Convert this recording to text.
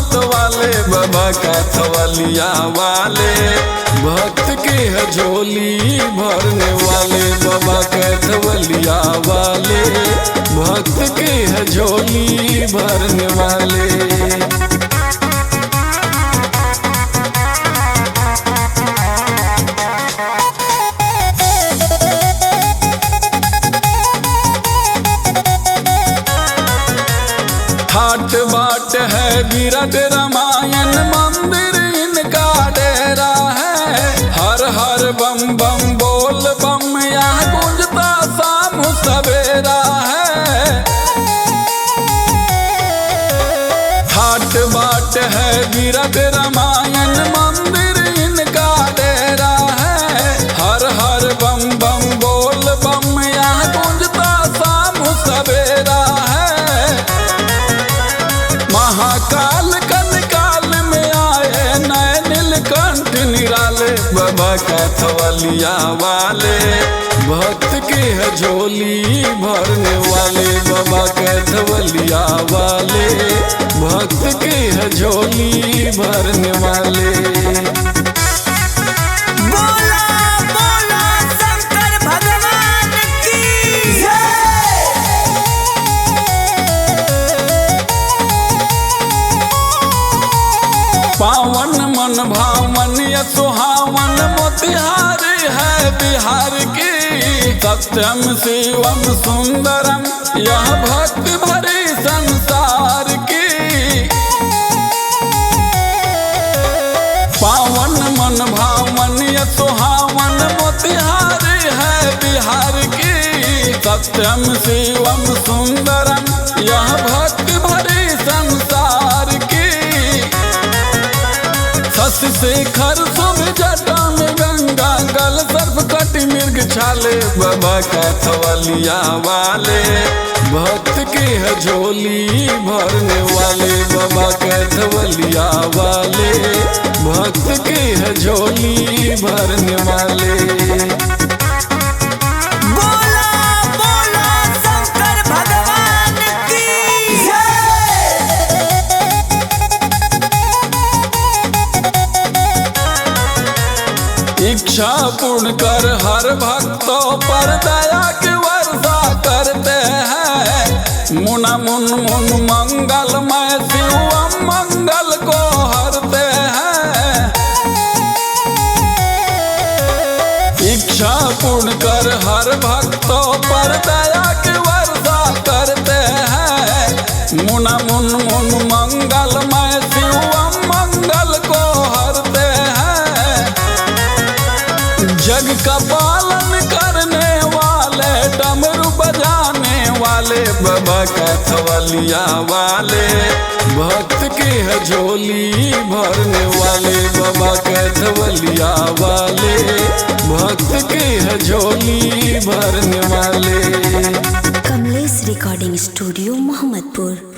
मत वाले बाबा कैथवलिया वाले, भक्त के है झोली भरने वाले बाबा कैथवलिया वाले, भक्त के है झोली भरने वाले। ठाट बाट है विरट रामायण मंदिर इनका डेरा है, हर हर बम बम बोल बम यहाँ गूंजता शाम सवेरा है। ठाट बाट है विरट रामायण मंदिर इनका डेरा है, हर हर बम बम बोल बम यहाँ गूंजता शाम सवेरा है। महाकाल कनकाल में आए नए नीलकंठ निराले बाबा कैथवलिया वाले, भक्त के है झोली भरने वाले बाबा कैथवलिया वाले, भक्त के है झोली भरने वाले। पावन मन भावन या सुहावन मोतिहारी है बिहार की, सत्यम शिवम सुंदरम यह भक्ति भरी संसार की। पावन मन भावन या सुहावन मोतिहारी है बिहार की, सत्यम शिवम सुंदरम यह भक्ति भरी संसार की। शशि शेखर शुभ जटा में गंगा गल सर्प कटि मृग छाले बाबा कैथवलिया वाले, भक्त के है झोली भरने वाले बाबा कैथवलिया वाले, भक्त के है झोली भरने वाले। इच्छा पूर्ण कर हर भक्तों पर दया की वर्षा करते हैं, मुना मुन मुन मंगलमय शिवम मंगल को हरते हैं। इच्छा पूर्ण कर हर भक्तों पर दया की वर्षा करते हैं, मुना मुन मुन मंगलमय शिवम मंगल को हरते हैं। जग का पालन करने वाले डमरू बजाने वाले बाबा कैथवलिया वाले, भक्त के है झोली भरने वाले बाबा कैथवलिया वाले, भक्त के है झोली भरने वाले। Kamlesh recording studio Mohammadpur.